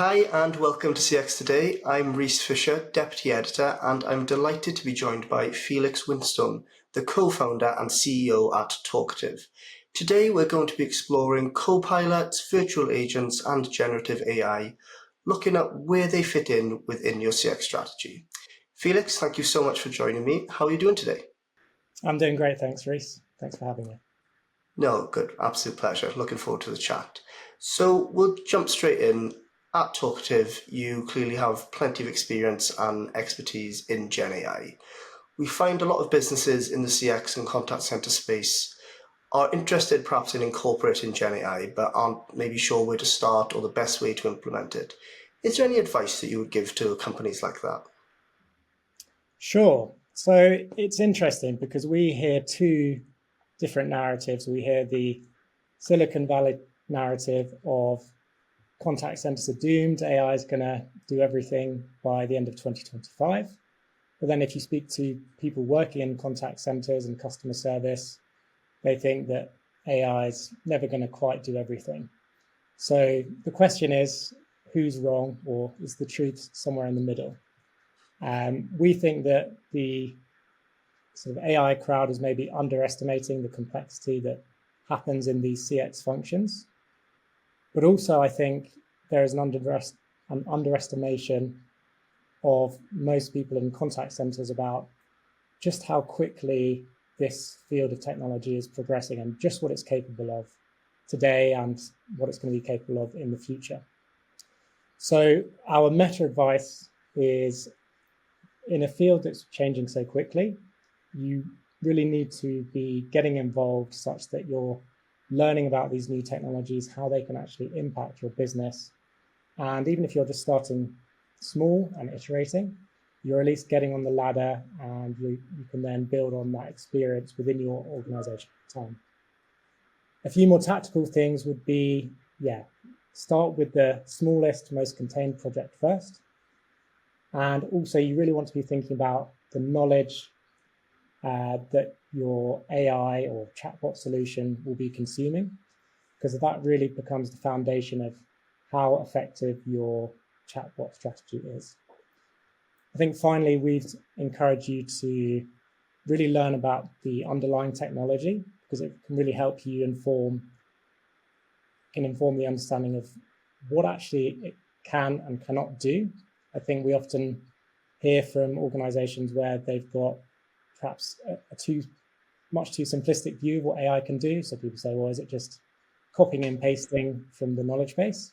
Hi and welcome to CX Today. I'm Rhys Fisher, Deputy Editor, and I'm delighted to be joined by Felix Winstone, the co-founder and CEO at Talkative. Today we're going to be exploring copilots, virtual agents, and generative AI, looking at where they fit in within your CX strategy. Felix, thank you so much for joining me. How are you doing today? I'm doing great, thanks, Rhys. Thanks for having me. No, good. Absolute pleasure. Looking forward to the chat. So we'll jump straight in. At Talkative, you clearly have plenty of experience and expertise in GenAI. We find a lot of businesses in the CX and contact center space are interested perhaps in incorporating GenAI, but aren't maybe sure where to start or the best way to implement it. Is there any advice that you would give to companies like that? Sure. So it's interesting because we hear two different narratives. We hear the Silicon Valley narrative of contact centers are doomed, AI is going to do everything by the end of 2025. But then if you speak to people working in contact centers and customer service, they think that AI is never going to quite do everything. So the question is, who's wrong, or is the truth somewhere in the middle? We think that the sort of AI crowd is maybe underestimating the complexity that happens in these CX functions. But also, I think there is an underestimation of most people in contact centers about just how quickly this field of technology is progressing and just what it's capable of today and what it's going to be capable of in the future. So our meta advice is, in a field that's changing so quickly, you really need to be getting involved such that you're learning about these new technologies, how they can actually impact your business. And even if you're just starting small and iterating, you're at least getting on the ladder and you can then build on that experience within your organization over time. A few more tactical things would be, start with the smallest, most contained project first. And also you really want to be thinking about the knowledge that your AI or chatbot solution will be consuming, because that really becomes the foundation of how effective your chatbot strategy is. I think finally, we'd encourage you to really learn about the underlying technology, because it can really help you inform the understanding of what actually it can and cannot do. I think we often hear from organizations where they've got perhaps a much too simplistic view of what AI can do. So people say, well, is it just copying and pasting from the knowledge base?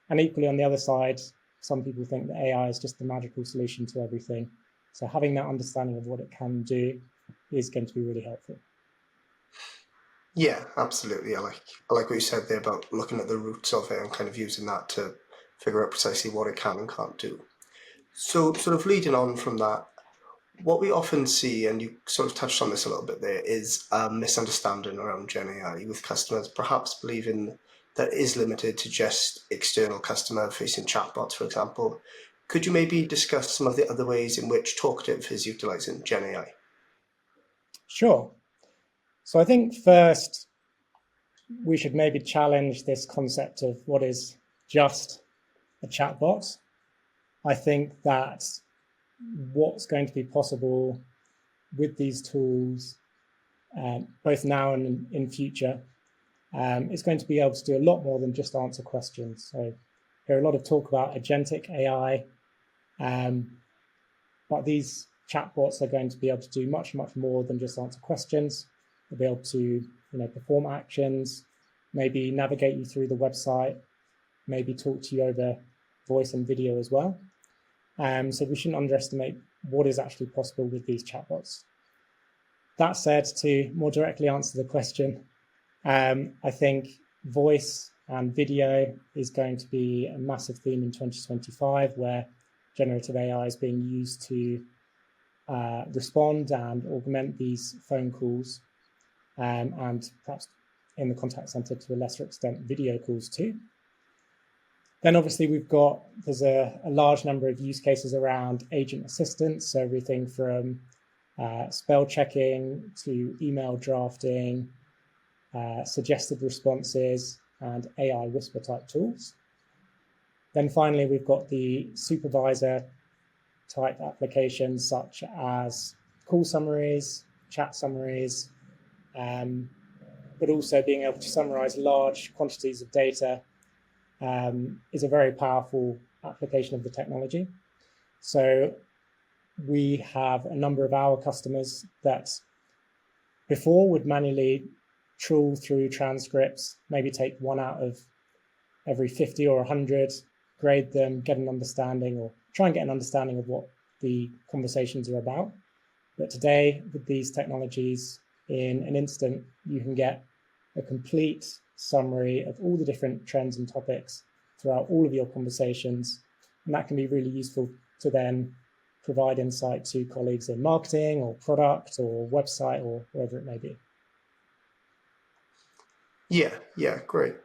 And equally on the other side, some people think that AI is just the magical solution to everything. So having that understanding of what it can do is going to be really helpful. Yeah, absolutely. I like what you said there about looking at the roots of it and kind of using that to figure out precisely what it can and can't do. So sort of leading on from that, what we often see, and you sort of touched on this a little bit there, is a misunderstanding around GenAI, with customers perhaps believing that it is limited to just external customer-facing chatbots, for example. Could you maybe discuss some of the other ways in which Talkative is utilizing GenAI? Sure. So I think first we should maybe challenge this concept of what is just a chatbot. I think that what's going to be possible with these tools, both now and in future, is going to be able to do a lot more than just answer questions. So there are a lot of talk about agentic AI, but these chatbots are going to be able to do much, much more than just answer questions. They'll be able to perform actions, maybe navigate you through the website, maybe talk to you over voice and video as well. So we shouldn't underestimate what is actually possible with these chatbots. That said, to more directly answer the question, I think voice and video is going to be a massive theme in 2025, where generative AI is being used to respond and augment these phone calls, and perhaps in the contact center to a lesser extent, video calls too. Then obviously there's a large number of use cases around agent assistance, so everything from spell checking to email drafting, suggested responses, and AI whisper type tools. Then finally, we've got the supervisor type applications such as call summaries, chat summaries, but also being able to summarize large quantities of data is a very powerful application of the technology. So we have a number of our customers that before would manually trawl through transcripts, maybe take one out of every 50 or 100, grade them, get an understanding, or try and get an understanding of what the conversations are about. But today, with these technologies, in an instant, you can get a complete summary of all the different trends and topics throughout all of your conversations. And that can be really useful to then provide insight to colleagues in marketing or product or website or wherever it may be. Yeah, great.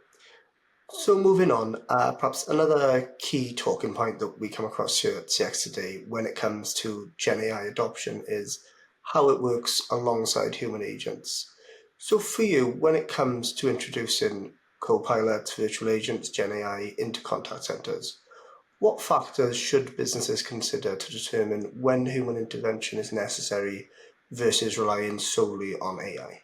So moving on, perhaps another key talking point that we come across here at CX today when it comes to GenAI adoption is how it works alongside human agents. So for you, when it comes to introducing Copilots, virtual agents, GenAI into contact centers, what factors should businesses consider to determine when human intervention is necessary versus relying solely on AI?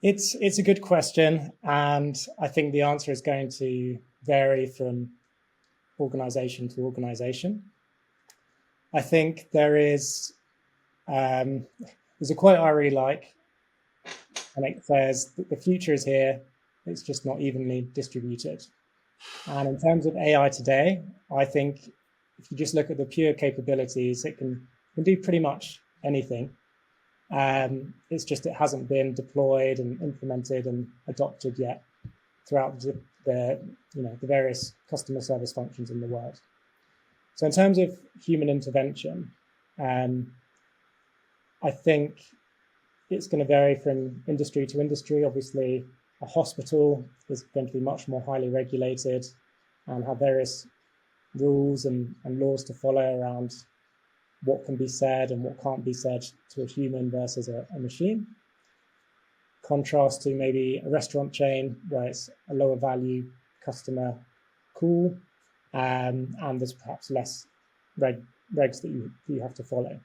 It's a good question, and I think the answer is going to vary from organization to organization. I think there's a quote I really like, and it says that the future is here, it's just not evenly distributed. And in terms of AI today, I think if you just look at the pure capabilities, it can do pretty much anything. It's just it hasn't been deployed and implemented and adopted yet throughout the various customer service functions in the world. So in terms of human intervention, I think it's going to vary from industry to industry. Obviously, a hospital is going to be much more highly regulated and have various rules and laws to follow around what can be said and what can't be said to a human versus a machine. Contrast to maybe a restaurant chain where it's a lower value customer call, and there's perhaps less regs that you have to follow.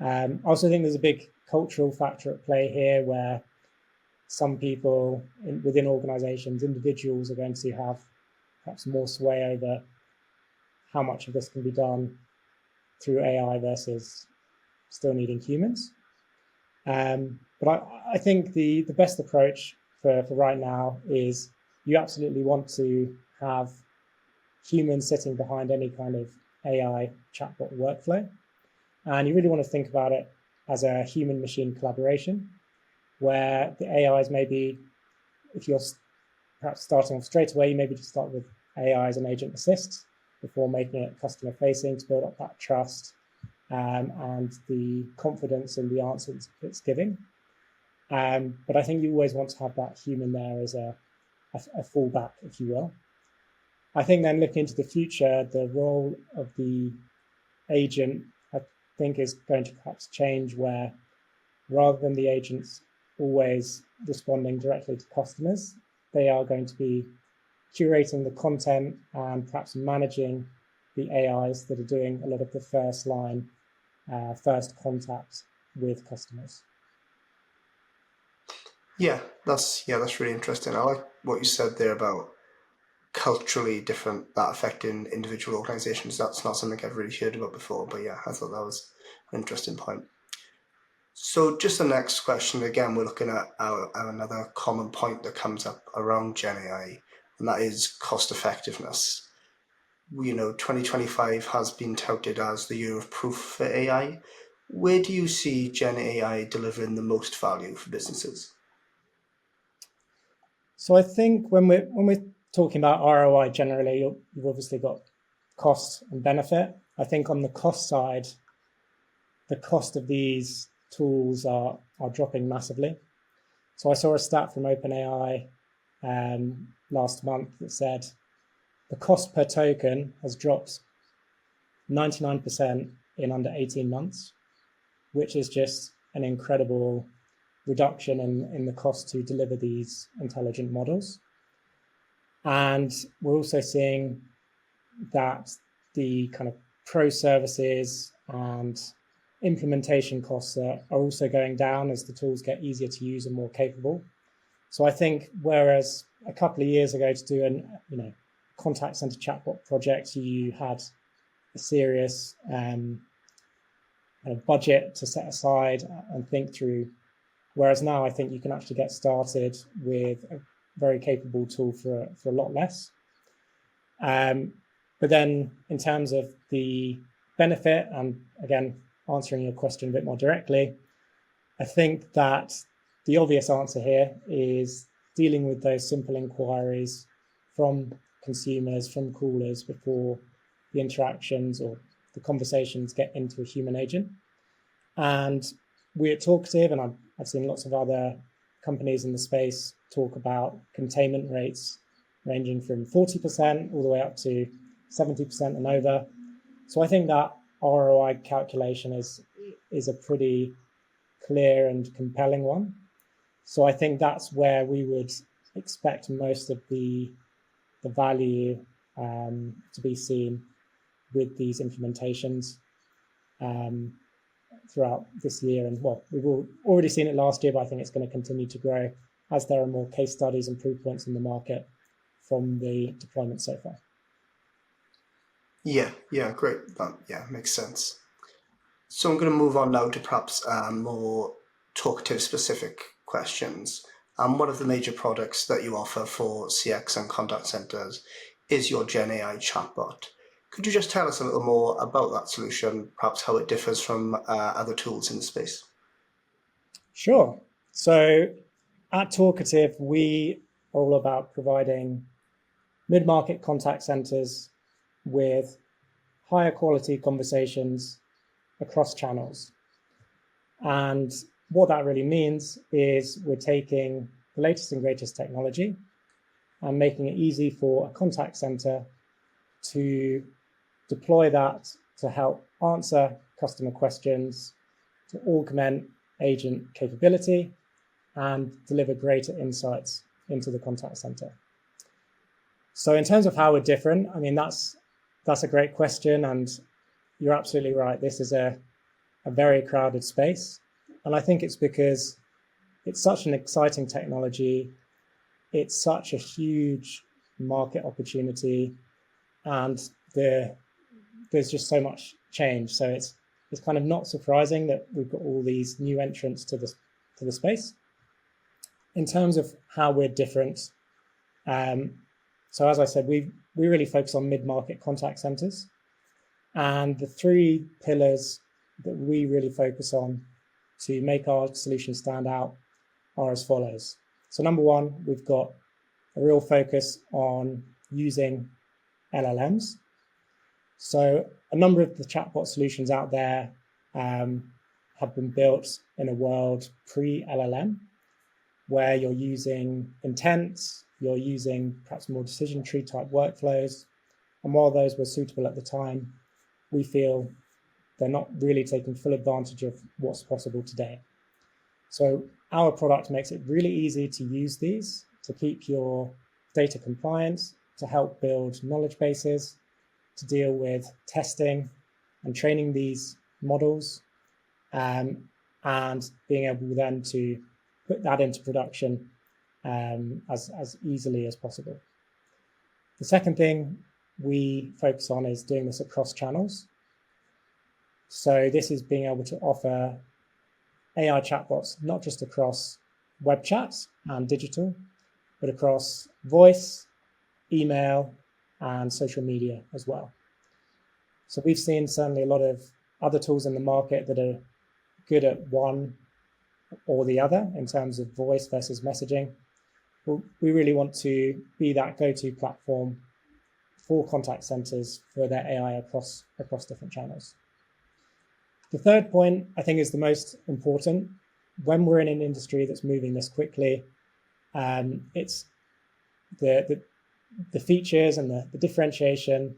I also think there's a big cultural factor at play here where some people within organizations, individuals, are going to have perhaps more sway over how much of this can be done through AI versus still needing humans. But I think the best approach for right now is you absolutely want to have humans sitting behind any kind of AI chatbot workflow. And you really want to think about it as a human-machine collaboration, where the AIs maybe, if you're perhaps starting off straight away, you maybe just start with AI as an agent assist before making it customer-facing to build up that trust and the confidence in the answers it's giving. But I think you always want to have that human there as a fallback, if you will. I think then looking into the future, the role of the agent, I think, is going to perhaps change where rather than the agents always responding directly to customers, they are going to be curating the content and perhaps managing the AIs that are doing a lot of the first line, first contact with customers. Yeah, that's really interesting. I like what you said there about culturally different that affecting individual organizations. That's not something I've really heard about before, but yeah, I thought that was an interesting point. So just the next question, again, we're looking at another common point that comes up around GenAI, and that is cost effectiveness. 2025 has been touted as the year of proof for AI. Where do you see GenAI delivering the most value for businesses? So I think when we're talking about ROI generally, you've obviously got cost and benefit. I think on the cost side, the cost of these tools are dropping massively. So I saw a stat from OpenAI last month that said the cost per token has dropped 99% in under 18 months, which is just an incredible reduction in the cost to deliver these intelligent models. And we're also seeing that the kind of pro services and implementation costs are also going down as the tools get easier to use and more capable. So I think whereas a couple of years ago to do an contact center chatbot project, you had a serious kind of budget to set aside and think through. Whereas now I think you can actually get started with a very capable tool for a lot less. But then in terms of the benefit, and again, answering your question a bit more directly, I think that the obvious answer here is dealing with those simple inquiries from consumers, from callers before the interactions or the conversations get into a human agent. And we at Talkative, and I've seen lots of other companies in the space talk about containment rates ranging from 40% all the way up to 70% and over. So I think that ROI calculation is a pretty clear and compelling one. So I think that's where we would expect most of the value to be seen with these implementations throughout this year. And well, we've already seen it last year, but I think it's going to continue to grow as there are more case studies and proof points in the market from the deployment so far. Yeah, great. That makes sense. So I'm going to move on now to perhaps more Talkative specific questions. One of the major products that you offer for CX and contact centers is your GenAI chatbot. Could you just tell us a little more about that solution, perhaps how it differs from other tools in the space? Sure. So at Talkative, we are all about providing mid-market contact centers with higher quality conversations across channels. And what that really means is we're taking the latest and greatest technology and making it easy for a contact center to deploy that to help answer customer questions, to augment agent capability, and deliver greater insights into the contact center. So in terms of how we're different, I mean, that's a great question, and you're absolutely right. This is a very crowded space. And I think it's because it's such an exciting technology. It's such a huge market opportunity, and there's just so much change. So it's kind of not surprising that we've got all these new entrants to the space. In terms of how we're different, so as I said, we really focus on mid-market contact centers, and the three pillars that we really focus on to make our solution stand out are as follows. So number one, we've got a real focus on using LLMs. So a number of the chatbot solutions out there have been built in a world pre-LLM, where you're using intents, you're using perhaps more decision tree type workflows. And while those were suitable at the time, we feel they're not really taking full advantage of what's possible today. So our product makes it really easy to use these, to keep your data compliant, to help build knowledge bases, to deal with testing and training these models, and being able then to put that into production as easily as possible. The second thing we focus on is doing this across channels. So this is being able to offer AI chatbots, not just across web chats and digital, but across voice, email, and social media as well. So we've seen certainly a lot of other tools in the market that are good at one or the other in terms of voice versus messaging. Well, we really want to be that go-to platform for contact centers for their AI across different channels. The third point, I think, is the most important. When we're in an industry that's moving this quickly, it's the features and the differentiation,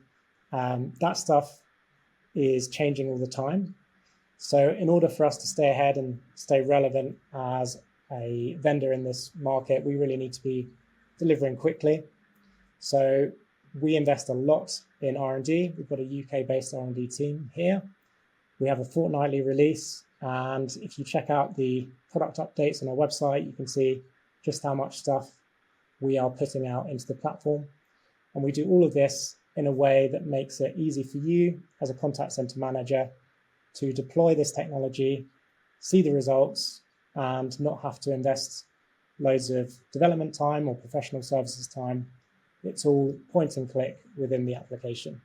that stuff is changing all the time. So in order for us to stay ahead and stay relevant as a vendor in this market, we really need to be delivering quickly. So we invest a lot in R&D. We've got a UK-based R&D team here. We have a fortnightly release, and if you check out the product updates on our website, you can see just how much stuff we are putting out into the platform. And we do all of this in a way that makes it easy for you as a contact center manager to deploy this technology, see the results, and not have to invest loads of development time or professional services time. It's all point and click within the application.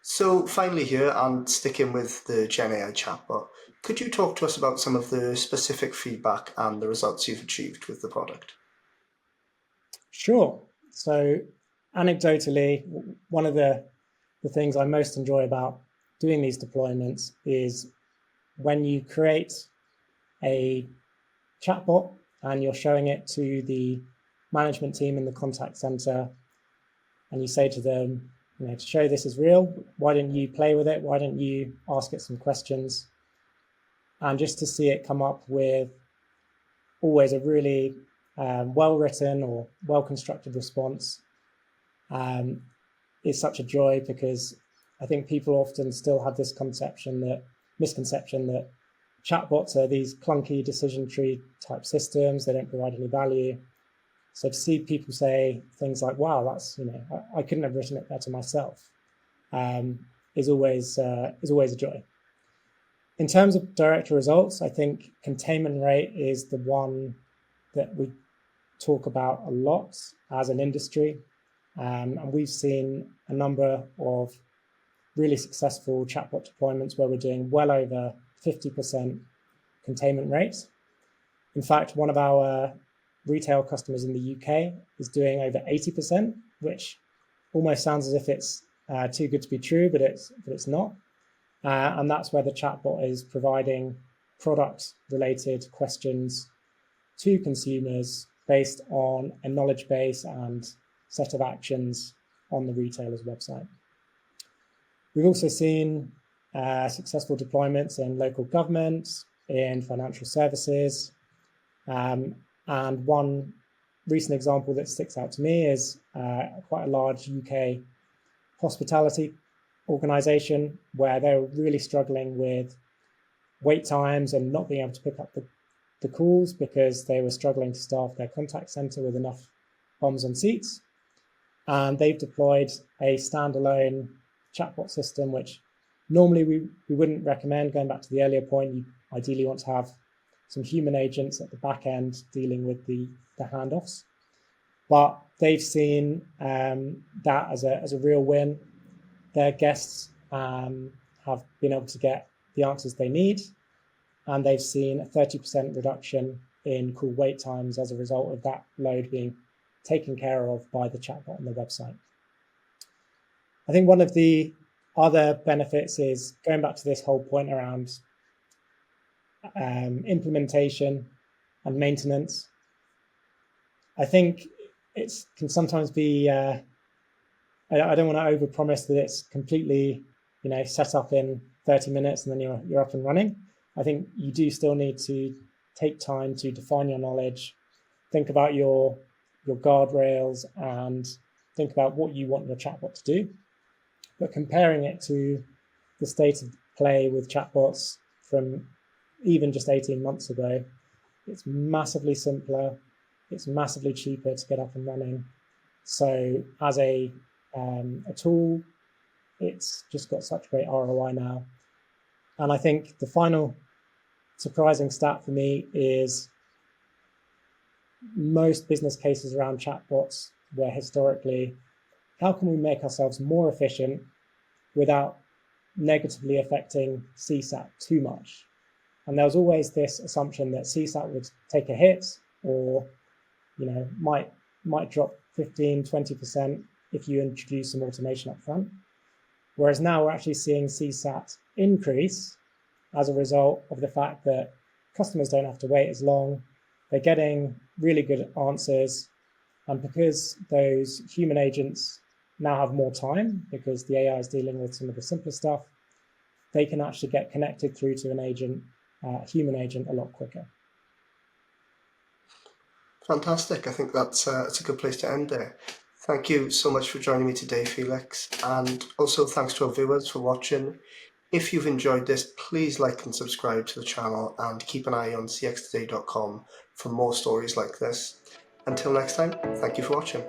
So finally here, and sticking with the GenAI chatbot, could you talk to us about some of the specific feedback and the results you've achieved with the product? Sure. So anecdotally, one of the things I most enjoy about doing these deployments is when you create a chatbot and you're showing it to the management team in the contact center, and you say to them, to show this is real, why don't you play with it? Why don't you ask it some questions? And just to see it come up with always a really well-written or well-constructed response is such a joy, because I think people often still have this misconception that chatbots are these clunky decision tree type systems. They don't provide any value. So to see people say things like, wow, that's, I couldn't have written it better myself, is always a joy. In terms of direct results, I think containment rate is the one that we talk about a lot as an industry. And we've seen a number of really successful chatbot deployments where we're doing well over 50% containment rate. In fact, one of our retail customers in the UK is doing over 80%, which almost sounds as if it's too good to be true, but it's not. And that's where the chatbot is providing product-related questions to consumers based on a knowledge base and set of actions on the retailer's website. We've also seen successful deployments in local government, in financial services, and one recent example that sticks out to me is quite a large UK hospitality organization where they're really struggling with wait times and not being able to pick up the calls because they were struggling to staff their contact center with enough bums on seats. And they've deployed a standalone chatbot system, which normally we wouldn't recommend. Going back to the earlier point, you ideally want to have some human agents at the back end dealing with the handoffs. But they've seen that as a real win. Their guests have been able to get the answers they need, and they've seen a 30% reduction in call wait times as a result of that load being taken care of by the chatbot on the website. I think one of the other benefits is going back to this whole point around implementation and maintenance. I think it can sometimes be, I don't want to overpromise that it's completely, set up in 30 minutes and then you're up and running. I think you do still need to take time to define your knowledge, think about your guardrails, and think about what you want your chatbot to do. But comparing it to the state of play with chatbots from even just 18 months ago, it's massively simpler, it's massively cheaper to get up and running. So as a tool, it's just got such great ROI now. And I think the final surprising stat for me is most business cases around chatbots were historically, how can we make ourselves more efficient without negatively affecting CSAT too much? And there was always this assumption that CSAT would take a hit or, might drop 15, 20% if you introduce some automation up front. Whereas now we're actually seeing CSAT increase as a result of the fact that customers don't have to wait as long. They're getting really good answers. And because those human agents now have more time, because the AI is dealing with some of the simpler stuff, they can actually get connected through to an agent, human agent, a lot quicker. Fantastic. I think that's a good place to end there. Thank you so much for joining me today, Felix. And also thanks to our viewers for watching. If you've enjoyed this, please like and subscribe to the channel and keep an eye on cxtoday.com for more stories like this. Until next time, thank you for watching.